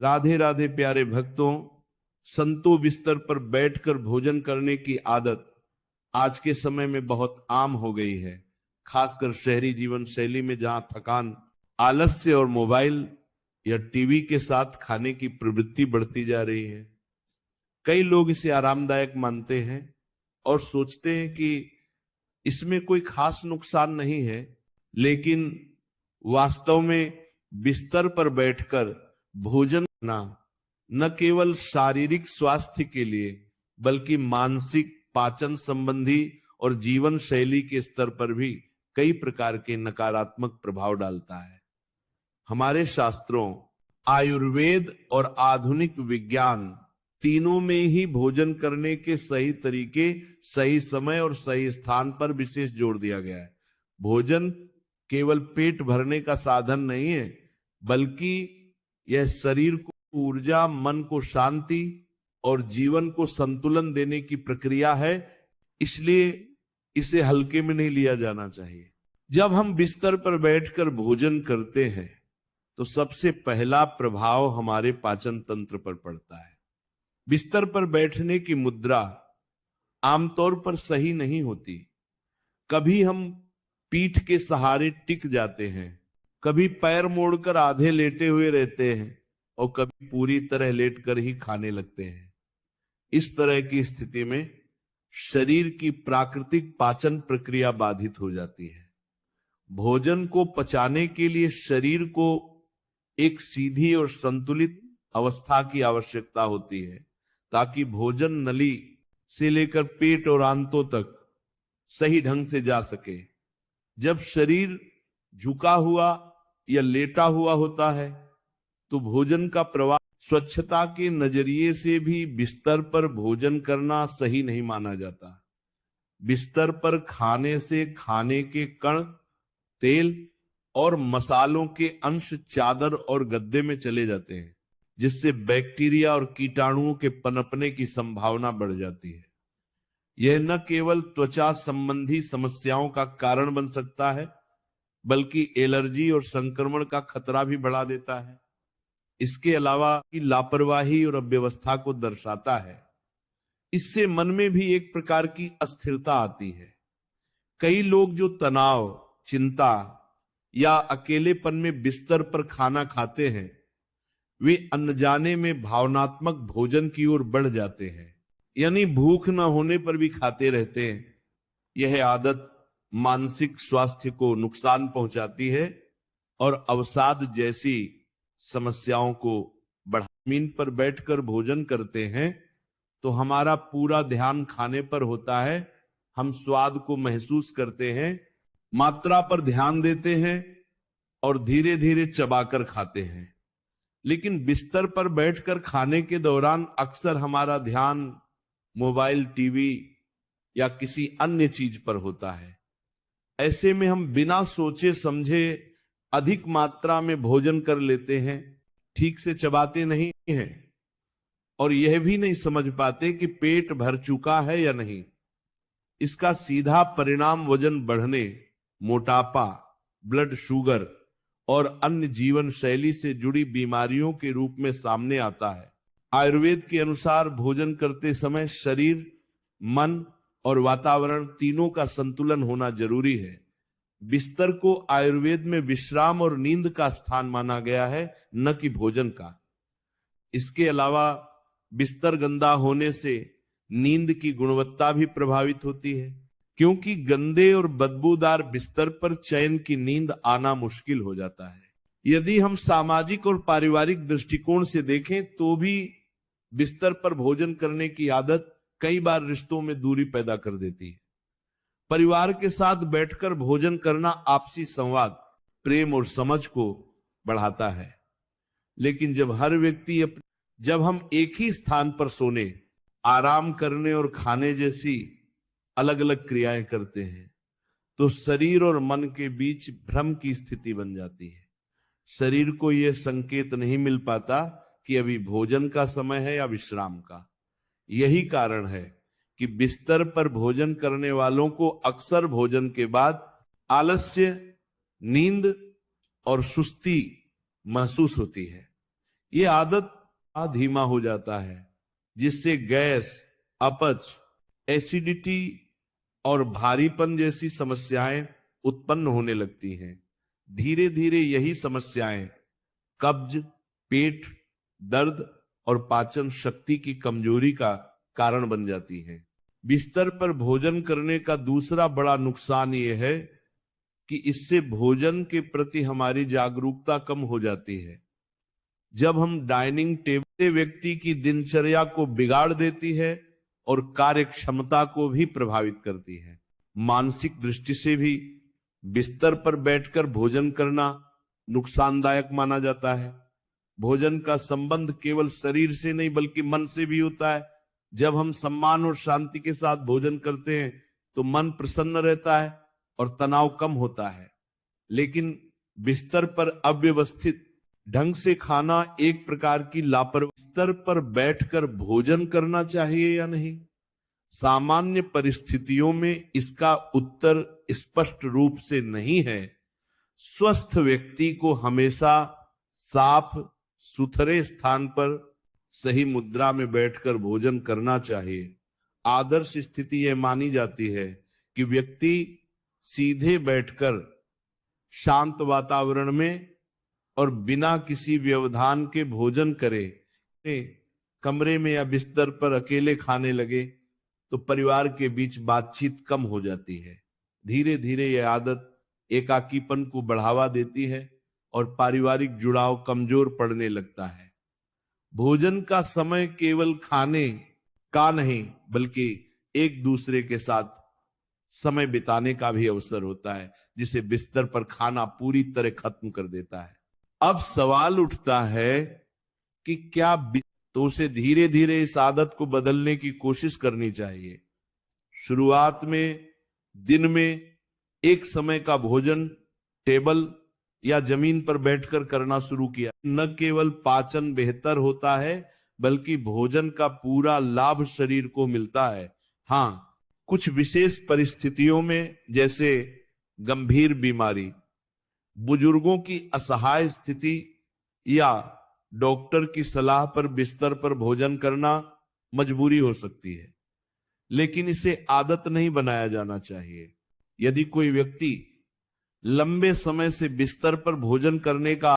राधे राधे प्यारे भक्तों, संतों बिस्तर पर बैठकर भोजन करने की आदत आज के समय में बहुत आम हो गई है। खासकर शहरी जीवन शैली में जहां थकान, आलस्य और मोबाइल या टीवी के साथ खाने की प्रवृत्ति बढ़ती जा रही है। कई लोग इसे आरामदायक मानते हैं और सोचते हैं कि इसमें कोई खास नुकसान नहीं है, लेकिन वास्तव में बिस्तर पर बैठकर भोजन करना न केवल शारीरिक स्वास्थ्य के लिए बल्कि मानसिक, पाचन संबंधी और जीवन शैली के स्तर पर भी कई प्रकार के नकारात्मक प्रभाव डालता है। हमारे शास्त्रों, आयुर्वेद और आधुनिक विज्ञान तीनों में ही भोजन करने के सही तरीके, सही समय और सही स्थान पर विशेष जोर दिया गया है। भोजन केवल पेट भरने का साधन नहीं है, बल्कि यह शरीर को ऊर्जा, मन को शांति और जीवन को संतुलन देने की प्रक्रिया है। इसलिए इसे हल्के में नहीं लिया जाना चाहिए। जब हम बिस्तर पर बैठकर भोजन करते हैं तो सबसे पहला प्रभाव हमारे पाचन तंत्र पर पड़ता है। बिस्तर पर बैठने की मुद्रा आमतौर पर सही नहीं होती। कभी हम पीठ के सहारे टिक जाते हैं, कभी पैर मोड़कर आधे लेटे हुए रहते हैं और कभी पूरी तरह लेटकर ही खाने लगते हैं। इस तरह की स्थिति में शरीर की प्राकृतिक पाचन प्रक्रिया बाधित हो जाती है। भोजन को पचाने के लिए शरीर को एक सीधी और संतुलित अवस्था की आवश्यकता होती है, ताकि भोजन नली से लेकर पेट और आंतों तक सही ढंग से जा सके। जब शरीर झुका हुआ या लेटा हुआ होता है तो भोजन का प्रवाह, स्वच्छता के नजरिए से भी बिस्तर पर भोजन करना सही नहीं माना जाता। बिस्तर पर खाने से खाने के कण, तेल और मसालों के अंश चादर और गद्दे में चले जाते हैं, जिससे बैक्टीरिया और कीटाणुओं के पनपने की संभावना बढ़ जाती है। यह न केवल त्वचा संबंधी समस्याओं का कारण बन सकता है, बल्कि एलर्जी और संक्रमण का खतरा भी बढ़ा देता है। इसके अलावा लापरवाही और अव्यवस्था को दर्शाता है। इससे मन में भी एक प्रकार की अस्थिरता आती है। कई लोग जो तनाव, चिंता या अकेलेपन में बिस्तर पर खाना खाते हैं, वे अनजाने में भावनात्मक भोजन की ओर बढ़ जाते हैं, यानी भूख न होने पर भी खाते रहते हैं। यह आदत मानसिक स्वास्थ्य को नुकसान पहुंचाती है और अवसाद जैसी समस्याओं को बढ़ा। जमीन पर बैठकर भोजन करते हैं तो हमारा पूरा ध्यान खाने पर होता है। हम स्वाद को महसूस करते हैं, मात्रा पर ध्यान देते हैं और धीरे धीरे चबाकर खाते हैं। लेकिन बिस्तर पर बैठकर खाने के दौरान अक्सर हमारा ध्यान मोबाइल, टीवी या किसी अन्य चीज पर होता है। ऐसे में हम बिना सोचे समझे अधिक मात्रा में भोजन कर लेते हैं, ठीक से चबाते नहीं हैं और यह भी नहीं समझ पाते कि पेट भर चुका है या नहीं। इसका सीधा परिणाम वजन बढ़ने, मोटापा, ब्लड शुगर और अन्य जीवन शैली से जुड़ी बीमारियों के रूप में सामने आता है। आयुर्वेद के अनुसार भोजन करते समय शरीर, मन और वातावरण तीनों का संतुलन होना जरूरी है। बिस्तर को आयुर्वेद में विश्राम और नींद का स्थान माना गया है, न कि भोजन का। इसके अलावा बिस्तर गंदा होने से नींद की गुणवत्ता भी प्रभावित होती है, क्योंकि गंदे और बदबूदार बिस्तर पर चैन की नींद आना मुश्किल हो जाता है। यदि हम सामाजिक और पारिवारिक दृष्टिकोण से देखें तो भी बिस्तर पर भोजन करने की आदत कई बार रिश्तों में दूरी पैदा कर देती है। परिवार के साथ बैठकर भोजन करना आपसी संवाद, प्रेम और समझ को बढ़ाता है। लेकिन जब हम एक ही स्थान पर सोने, आराम करने और खाने जैसी अलग अलग क्रियाएं करते हैं तो शरीर और मन के बीच भ्रम की स्थिति बन जाती है। शरीर को यह संकेत नहीं मिल पाता कि अभी भोजन का समय है या विश्राम का। यही कारण है कि बिस्तर पर भोजन करने वालों को अक्सर भोजन के बाद आलस्य, नींद और सुस्ती महसूस होती है। ये आदत धीमा हो जाता है, जिससे गैस, अपच, एसिडिटी और भारीपन जैसी समस्याएं उत्पन्न होने लगती हैं। धीरे धीरे यही समस्याएं कब्ज, पेट दर्द और पाचन शक्ति की कमजोरी का कारण बन जाती हैं। बिस्तर पर भोजन करने का दूसरा बड़ा नुकसान यह है कि इससे भोजन के प्रति हमारी जागरूकता कम हो जाती है। जब हम डाइनिंग टेबल व्यक्ति की दिनचर्या को बिगाड़ देती है और कार्य क्षमता को भी प्रभावित करती है। मानसिक दृष्टि से भी बिस्तर पर बैठकर भोजन करना नुकसानदायक माना जाता है। भोजन का संबंध केवल शरीर से नहीं बल्कि मन से भी होता है। जब हम सम्मान और शांति के साथ भोजन करते हैं तो मन प्रसन्न रहता है और तनाव कम होता है। लेकिन बिस्तर पर अव्यवस्थित ढंग से खाना एक प्रकार की लापरवाही। बिस्तर पर बैठकर भोजन करना चाहिए या नहीं? सामान्य परिस्थितियों में इसका उत्तर स्पष्ट रूप से नहीं है। स्वस्थ व्यक्ति को हमेशा साफ सुथरे स्थान पर सही मुद्रा में बैठकर भोजन करना चाहिए। आदर्श स्थिति यह मानी जाती है कि व्यक्ति सीधे बैठकर शांत वातावरण में और बिना किसी व्यवधान के भोजन करे। कमरे में या बिस्तर पर अकेले खाने लगे तो परिवार के बीच बातचीत कम हो जाती है। धीरे धीरे यह आदत एकाकीपन को बढ़ावा देती है और पारिवारिक जुड़ाव कमजोर पड़ने लगता है। भोजन का समय केवल खाने का नहीं बल्कि एक दूसरे के साथ समय बिताने का भी अवसर होता है, जिसे बिस्तर पर खाना पूरी तरह खत्म कर देता है। अब सवाल उठता है कि क्या तो उसे धीरे धीरे इस आदत को बदलने की कोशिश करनी चाहिए। शुरुआत में दिन में एक समय का भोजन टेबल या जमीन पर बैठकर करना शुरू किया। न केवल पाचन बेहतर होता है बल्कि भोजन का पूरा लाभ शरीर को मिलता है। हाँ, कुछ विशेष परिस्थितियों में जैसे गंभीर बीमारी, बुजुर्गों की असहाय स्थिति या डॉक्टर की सलाह पर बिस्तर पर भोजन करना मजबूरी हो सकती है, लेकिन इसे आदत नहीं बनाया जाना चाहिए। यदि कोई व्यक्ति लंबे समय से बिस्तर पर भोजन करने का